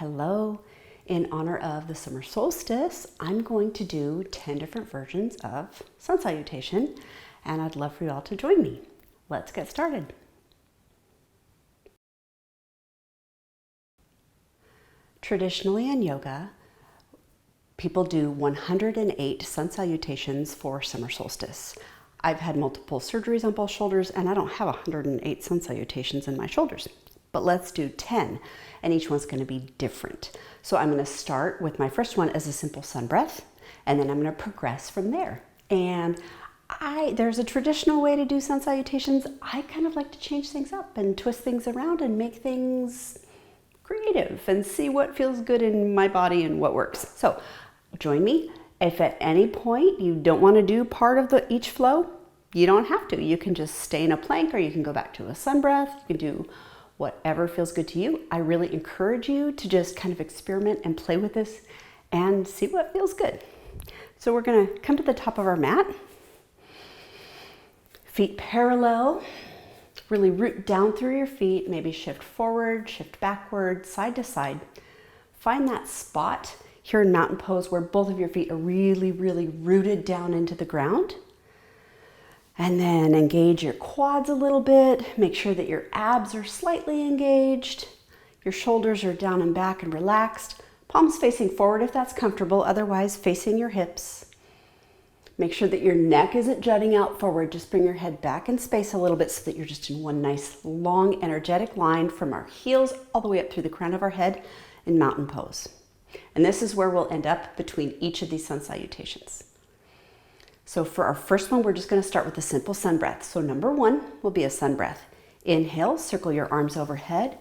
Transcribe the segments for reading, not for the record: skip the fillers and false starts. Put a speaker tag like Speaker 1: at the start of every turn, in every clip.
Speaker 1: Hello. In honor of the summer solstice, I'm going to do 10 different versions of Sun Salutation, and I'd love for you all to join me. Let's get started. Traditionally in yoga, people do 108 Sun Salutations for summer solstice. I've had multiple surgeries on both shoulders, and I don't have 108 Sun Salutations in my shoulders. But let's do 10, and each one's going to be different. So I'm going to start with my first one as a simple sun breath, and then I'm going to progress from there. And there's a traditional way to do Sun Salutations. I kind of like to change things up and twist things around and make things creative and see what feels good in my body and what works. So join me. If at any point you don't want to do part of each flow, you don't have to. You can just stay in a plank, or you can go back to a sun breath. You can do whatever feels good to you. I really encourage you to just kind of experiment and play with this and see what feels good. So we're going to come to the top of our mat. Feet parallel. Really root down through your feet. Maybe shift forward, shift backward, side to side. Find that spot here in mountain pose where both of your feet are really, really rooted down into the ground. And then engage your quads a little bit. Make sure that your abs are slightly engaged. Your shoulders are down and back and relaxed. Palms facing forward if that's comfortable, otherwise facing your hips. Make sure that your neck isn't jutting out forward. Just bring your head back in space a little bit so that you're just in one nice, long, energetic line from our heels all the way up through the crown of our head in mountain pose. And this is where we'll end up between each of these Sun Salutations. So for our first one, we're just going to start with a simple sun breath. So number one will be a sun breath. Inhale, circle your arms overhead.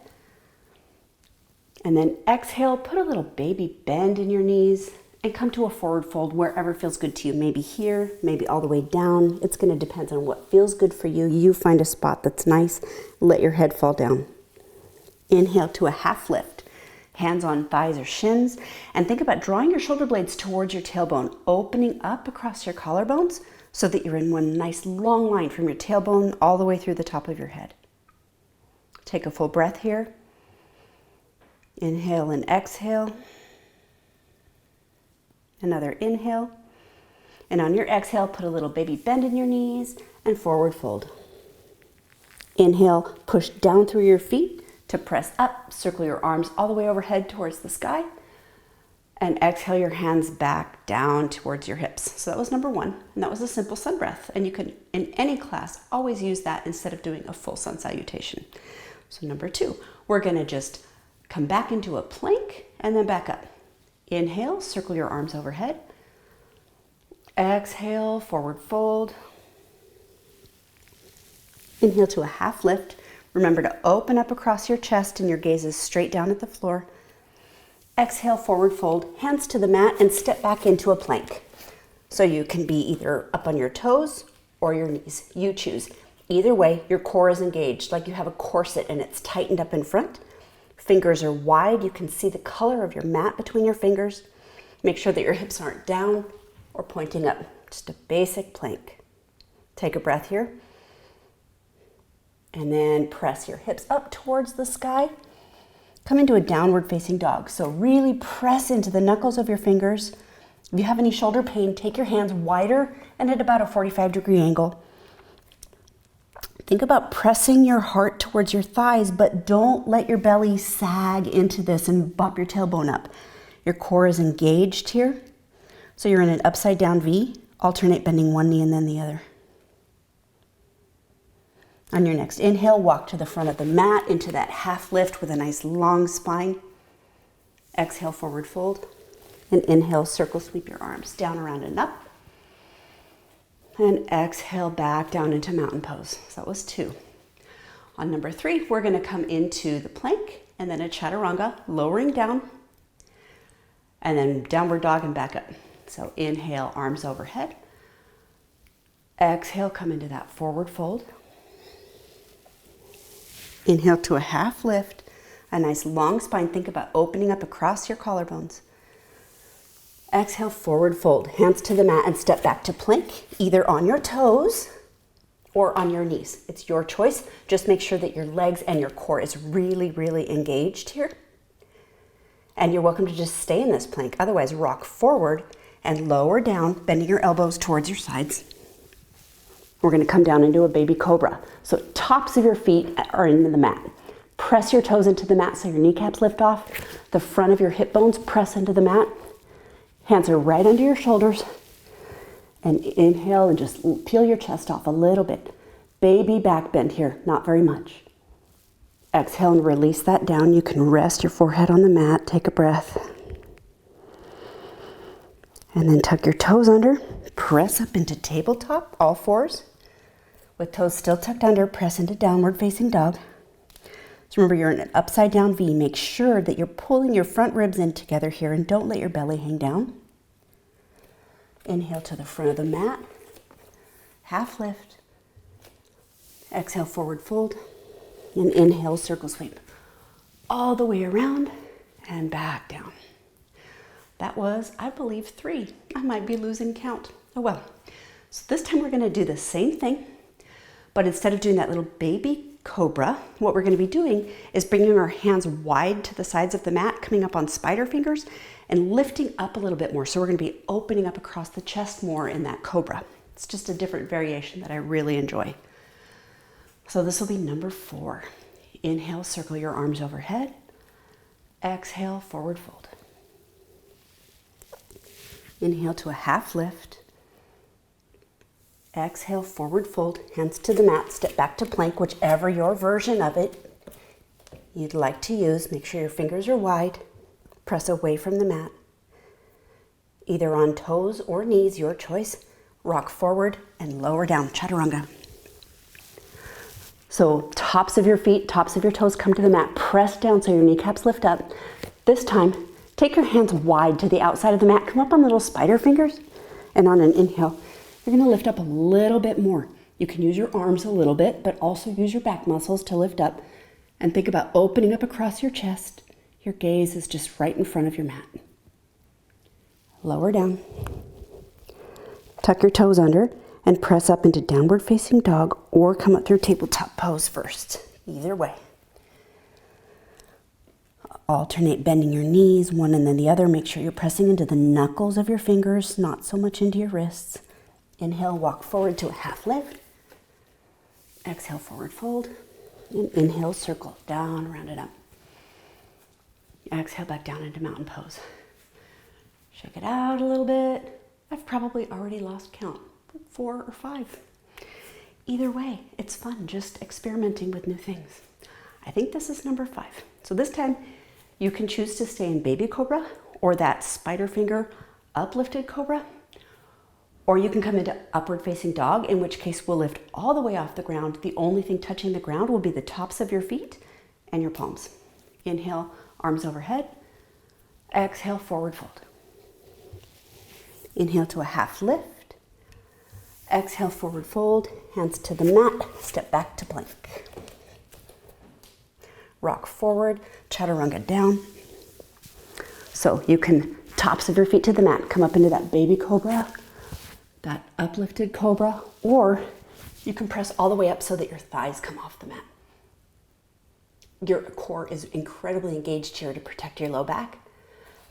Speaker 1: And then exhale, put a little baby bend in your knees and come to a forward fold wherever feels good to you. Maybe here, maybe all the way down. It's going to depend on what feels good for you. You find a spot that's nice. Let your head fall down. Inhale to a half lift. Hands on thighs or shins, and think about drawing your shoulder blades towards your tailbone, opening up across your collarbones so that you're in one nice long line from your tailbone all the way through the top of your head. Take a full breath here. Inhale and exhale. Another inhale. And on your exhale, put a little baby bend in your knees and forward fold. Inhale, push down through your feet to press up, circle your arms all the way overhead towards the sky, and exhale your hands back down towards your hips. So that was number one, and that was a simple sun breath. And you can, in any class, always use that instead of doing a full Sun Salutation. So number two, we're gonna just come back into a plank and then back up. Inhale, circle your arms overhead. Exhale, forward fold. Inhale to a half lift. Remember to open up across your chest and your gaze is straight down at the floor. Exhale, forward fold, hands to the mat, and step back into a plank. So you can be either up on your toes or your knees. You choose. Either way, your core is engaged, like you have a corset and it's tightened up in front. Fingers are wide. You can see the color of your mat between your fingers. Make sure that your hips aren't down or pointing up. Just a basic plank. Take a breath here. And then press your hips up towards the sky. Come into a downward facing dog. So really press into the knuckles of your fingers. If you have any shoulder pain, take your hands wider and at about a 45-degree angle. Think about pressing your heart towards your thighs, but don't let your belly sag into this and bump your tailbone up. Your core is engaged here. So you're in an upside down V. Alternate bending one knee and then the other. On your next inhale, walk to the front of the mat into that half lift with a nice long spine. Exhale, forward fold. And inhale, circle sweep your arms down, around, and up. And exhale back down into mountain pose. So that was two. On number three, we're going to come into the plank and then a chaturanga, lowering down. And then downward dog and back up. So inhale, arms overhead. Exhale, come into that forward fold. Inhale to a half lift, a nice long spine. Think about opening up across your collarbones. Exhale, forward fold, hands to the mat and step back to plank, either on your toes or on your knees. It's your choice. Just make sure that your legs and your core is really, really engaged here. And you're welcome to just stay in this plank. Otherwise, rock forward and lower down, bending your elbows towards your sides. We're going to come down into a baby cobra. So tops of your feet are into the mat. Press your toes into the mat so your kneecaps lift off. The front of your hip bones press into the mat. Hands are right under your shoulders. And inhale and just peel your chest off a little bit. Baby back bend here, not very much. Exhale and release that down. You can rest your forehead on the mat. Take a breath. And then tuck your toes under. Press up into tabletop, all fours. With toes still tucked under, press into downward facing dog. So remember, you're in an upside down V. Make sure that you're pulling your front ribs in together here and don't let your belly hang down. Inhale to the front of the mat. Half lift. Exhale, forward fold. And inhale, circle sweep. All the way around and back down. That was, I believe, 3. I might be losing count. Oh well. So this time we're going to do the same thing, but instead of doing that little baby cobra, what we're going to be doing is bringing our hands wide to the sides of the mat, coming up on spider fingers, and lifting up a little bit more. So we're going to be opening up across the chest more in that cobra. It's just a different variation that I really enjoy. So this will be number 4. Inhale, circle your arms overhead. Exhale, forward fold. Inhale to a half lift. Exhale, forward fold, hands to the mat, step back to plank, whichever your version of it you'd like to use. Make sure your fingers are wide. Press away from the mat. Either on toes or knees, your choice. Rock forward and lower down, chaturanga. So tops of your feet, tops of your toes come to the mat. Press down so your kneecaps lift up. This time, take your hands wide to the outside of the mat. Come up on little spider fingers. And on an inhale, you're going to lift up a little bit more. You can use your arms a little bit, but also use your back muscles to lift up. And think about opening up across your chest. Your gaze is just right in front of your mat. Lower down. Tuck your toes under and press up into downward facing dog or come up through tabletop pose first. Either way. Alternate bending your knees, one and then the other. Make sure you're pressing into the knuckles of your fingers, not so much into your wrists. Inhale, walk forward to a half lift. Exhale, forward fold. And inhale, circle down, round it up. Exhale, back down into mountain pose. Shake it out a little bit. I've probably already lost count, 4 or 5. Either way, it's fun, just experimenting with new things. I think this is number 5. So this time, you can choose to stay in baby cobra or that spider finger uplifted cobra, or you can come into upward facing dog, in which case we'll lift all the way off the ground. The only thing touching the ground will be the tops of your feet and your palms. Inhale, arms overhead. Exhale, forward fold. Inhale to a half lift. Exhale, forward fold. Hands to the mat. Step back to plank. Rock forward, chaturanga down. So you can tops of your feet to the mat, come up into that baby cobra, that uplifted cobra, or you can press all the way up so that your thighs come off the mat. Your core is incredibly engaged here to protect your low back.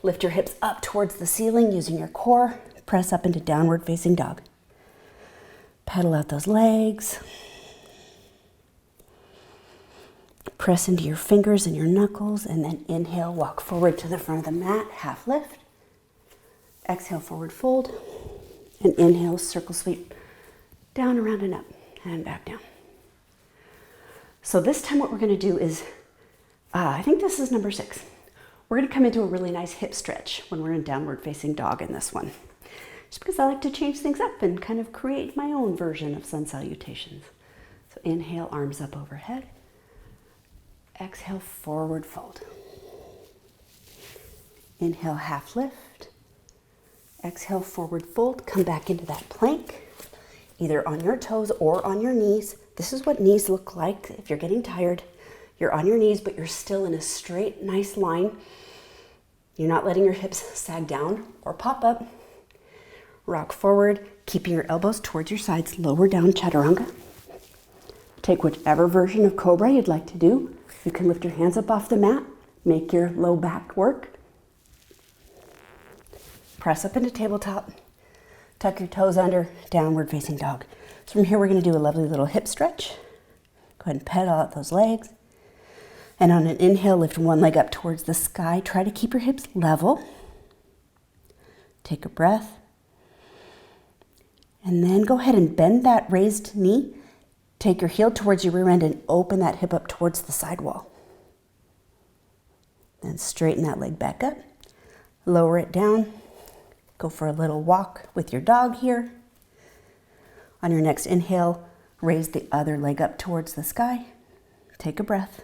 Speaker 1: Lift your hips up towards the ceiling using your core. Press up into downward facing dog. Pedal out those legs. Press into your fingers and your knuckles, and then inhale, walk forward to the front of the mat, half lift. Exhale, forward fold. And inhale, circle sweep down, around and up, and back down. So this time what we're going to do is, I think this is number 6. We're going to come into a really nice hip stretch when we're in downward facing dog in this one. Just because I like to change things up and kind of create my own version of sun salutations. So inhale, arms up overhead. Exhale, forward fold. Inhale, half lift. Exhale, forward fold. Come back into that plank, either on your toes or on your knees. This is what knees look like if you're getting tired. You're on your knees, but you're still in a straight, nice line. You're not letting your hips sag down or pop up. Rock forward, keeping your elbows towards your sides. Lower down, chaturanga. Take whichever version of cobra you'd like to do. You can lift your hands up off the mat, make your low back work. Press up into tabletop. Tuck your toes under, downward facing dog. So from here, we're going to do a lovely little hip stretch. Go ahead and pedal out those legs. And on an inhale, lift one leg up towards the sky. Try to keep your hips level. Take a breath. And then go ahead and bend that raised knee. Take your heel towards your rear end and open that hip up towards the sidewall. Then straighten that leg back up. Lower it down. Go for a little walk with your dog here. On your next inhale, raise the other leg up towards the sky. Take a breath.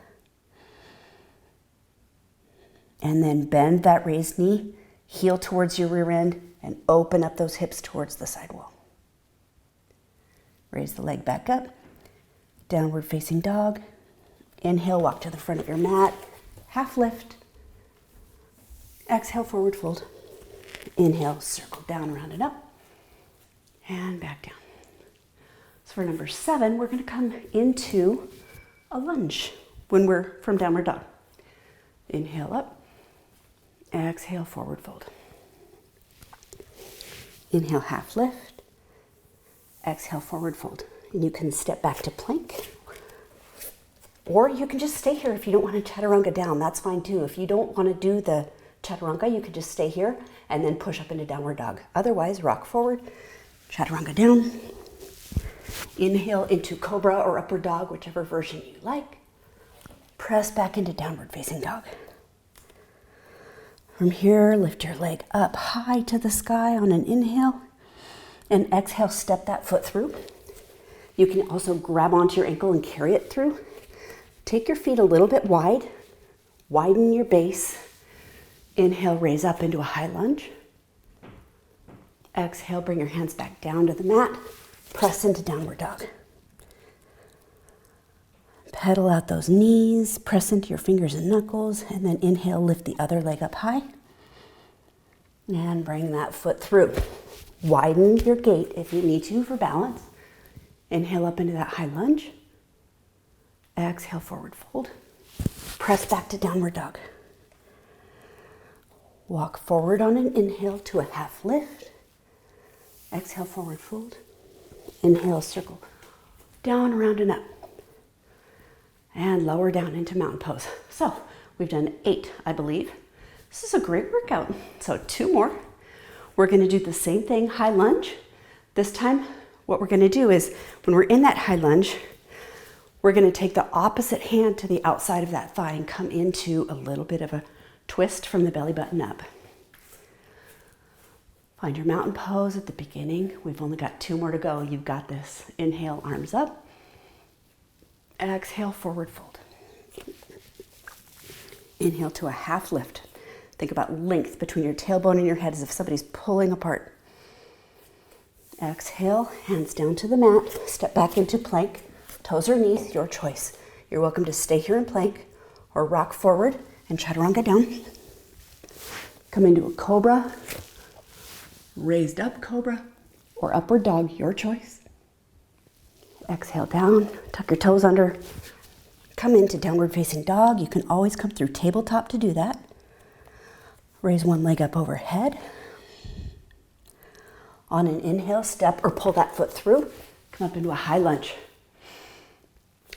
Speaker 1: And then bend that raised knee, heel towards your rear end, and open up those hips towards the sidewall. Raise the leg back up, downward facing dog. Inhale, walk to the front of your mat, half lift. Exhale, forward fold. Inhale, circle down, round it up, and back down. So for number 7, we're going to come into a lunge when we're from downward dog. Inhale up, exhale, forward fold. Inhale, half lift, exhale, forward fold. And you can step back to plank, or you can just stay here if you don't want to chaturanga down. That's fine too. If you don't want to do the chaturanga, you could just stay here and then push up into downward dog. Otherwise, rock forward, chaturanga down. Inhale into cobra or upward dog, whichever version you like. Press back into downward facing dog. From here, lift your leg up high to the sky on an inhale, and exhale, step that foot through. You can also grab onto your ankle and carry it through. Take your feet a little bit wide, widen your base. Inhale, raise up into a high lunge. Exhale, bring your hands back down to the mat. Press into downward dog. Pedal out those knees, press into your fingers and knuckles, and then inhale, lift the other leg up high. And bring that foot through. Widen your gait if you need to for balance. Inhale up into that high lunge. Exhale, forward fold. Press back to downward dog. Walk forward on an inhale to a half lift. Exhale, forward fold. Inhale, circle down, around and up. And lower down into mountain pose. So we've done 8, I believe. This is a great workout. So 2 more. We're going to do the same thing, high lunge. This time, what we're going to do is when we're in that high lunge, we're going to take the opposite hand to the outside of that thigh and come into a little bit of a twist from the belly button up. Find your mountain pose at the beginning. We've only got 2 more to go. You've got this. Inhale, arms up. Exhale, forward fold. Inhale to a half lift. Think about length between your tailbone and your head as if somebody's pulling apart. Exhale, hands down to the mat. Step back into plank. Toes or knees, your choice. You're welcome to stay here in plank or rock forward and chaturanga down. Come into a cobra, raised up cobra, or upward dog, your choice. Exhale down, tuck your toes under. Come into downward facing dog. You can always come through tabletop to do that. Raise one leg up overhead. On an inhale, step or pull that foot through. Come up into a high lunge.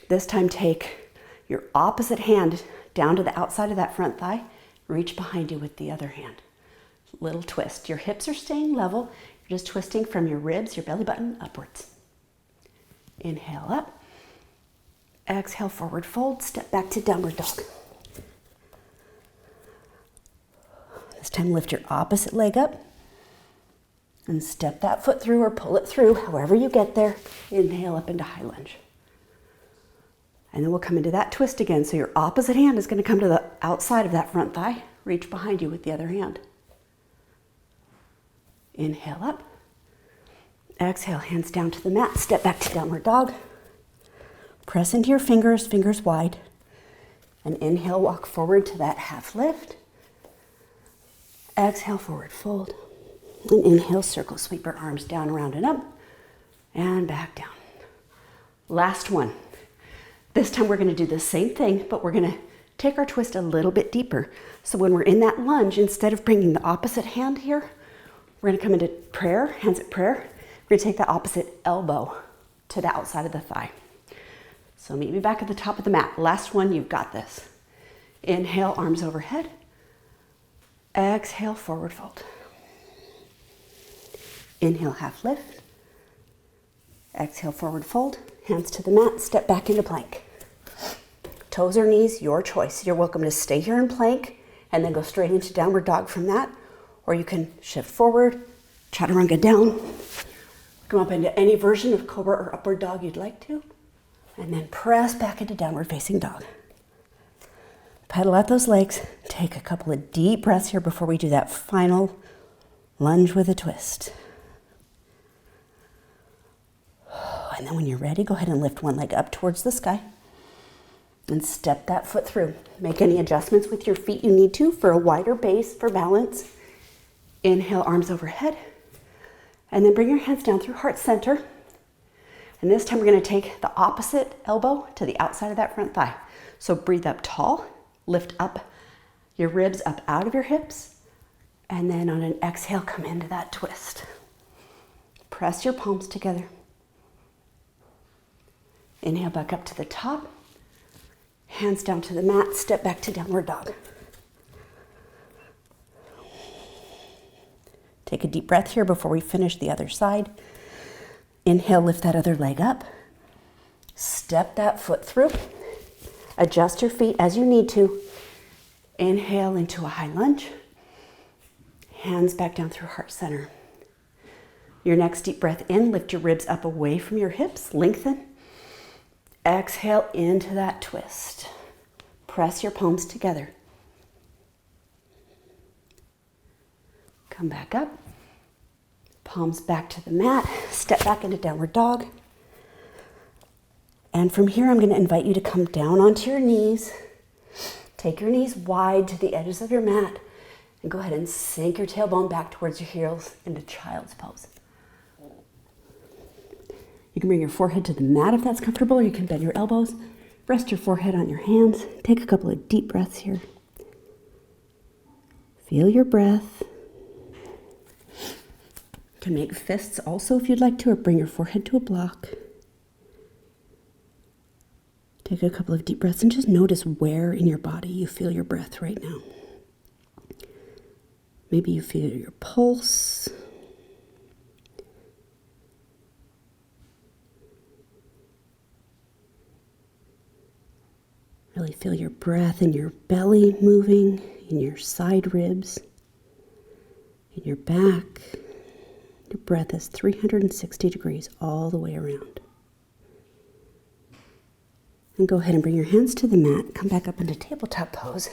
Speaker 1: This time take your opposite hand down to the outside of that front thigh. Reach behind you with the other hand. Little twist. Your hips are staying level. You're just twisting from your ribs, your belly button, upwards. Inhale up. Exhale, forward fold. Step back to downward dog. This time lift your opposite leg up and step that foot through or pull it through, however you get there. Inhale up into high lunge. And then we'll come into that twist again. So your opposite hand is going to come to the outside of that front thigh. Reach behind you with the other hand. Inhale up. Exhale, hands down to the mat. Step back to downward dog. Press into your fingers, fingers wide. And inhale, walk forward to that half lift. Exhale, forward fold. And inhale, circle, sweep your arms down, around and up. And back down. Last one. This time we're going to do the same thing, but we're going to take our twist a little bit deeper. So when we're in that lunge, instead of bringing the opposite hand here, We're gonna come into prayer, hands at prayer. We're gonna take that opposite elbow to the outside of the thigh. So meet me back at the top of the mat. Last one, you've got this. Inhale, arms overhead. Exhale, forward fold. Inhale, half lift. Exhale, forward fold. Hands to the mat, step back into plank. Toes or knees, your choice. You're welcome to stay here in plank and then go straight into downward dog from that. Or you can shift forward, chaturanga down, come up into any version of cobra or upward dog you'd like to, and then press back into downward facing dog. Pedal out those legs. Take a couple of deep breaths here before we do that final lunge with a twist. And then when you're ready, go ahead and lift one leg up towards the sky and step that foot through. Make any adjustments with your feet you need to for a wider base for balance. Inhale, arms overhead. And then bring your hands down through heart center. And this time we're going to take the opposite elbow to the outside of that front thigh. So breathe up tall, lift up your ribs up out of your hips, and then on an exhale, come into that twist. Press your palms together. Inhale back up to the top. Hands down to the mat, step back to downward dog. Take a deep breath here before we finish the other side. Inhale, lift that other leg up. Step that foot through. Adjust your feet as you need to. Inhale into a high lunge. Hands back down through heart center. Your next deep breath in, lift your ribs up away from your hips, lengthen. Exhale into that twist. Press your palms together. Come back up. Palms back to the mat. Step back into downward dog. And from here, I'm going to invite you to come down onto your knees. Take your knees wide to the edges of your mat. And go ahead and sink your tailbone back towards your heels into child's pose. You can bring your forehead to the mat if that's comfortable, or you can bend your elbows. Rest your forehead on your hands. Take a couple of deep breaths here. Feel your breath. You can make fists also if you'd like to, or bring your forehead to a block. Take a couple of deep breaths and just notice where in your body you feel your breath right now. Maybe you feel your pulse. Really feel your breath in your belly moving, in your side ribs, in your back. Your breath is 360 degrees all the way around. And go ahead and bring your hands to the mat. Come back up into tabletop pose.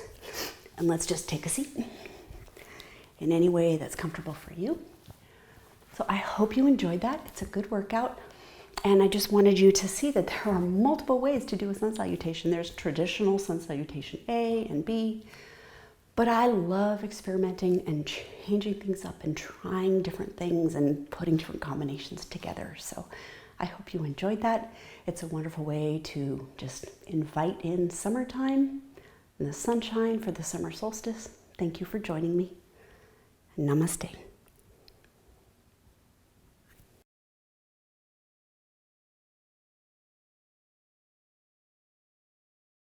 Speaker 1: And let's just take a seat in any way that's comfortable for you. So I hope you enjoyed that. It's a good workout. And I just wanted you to see that there are multiple ways to do a sun salutation. There's traditional sun salutation A and B, but I love experimenting and changing things up and trying different things and putting different combinations together. So I hope you enjoyed that. It's a wonderful way to just invite in summertime and the sunshine for the summer solstice. Thank you for joining me. Namaste.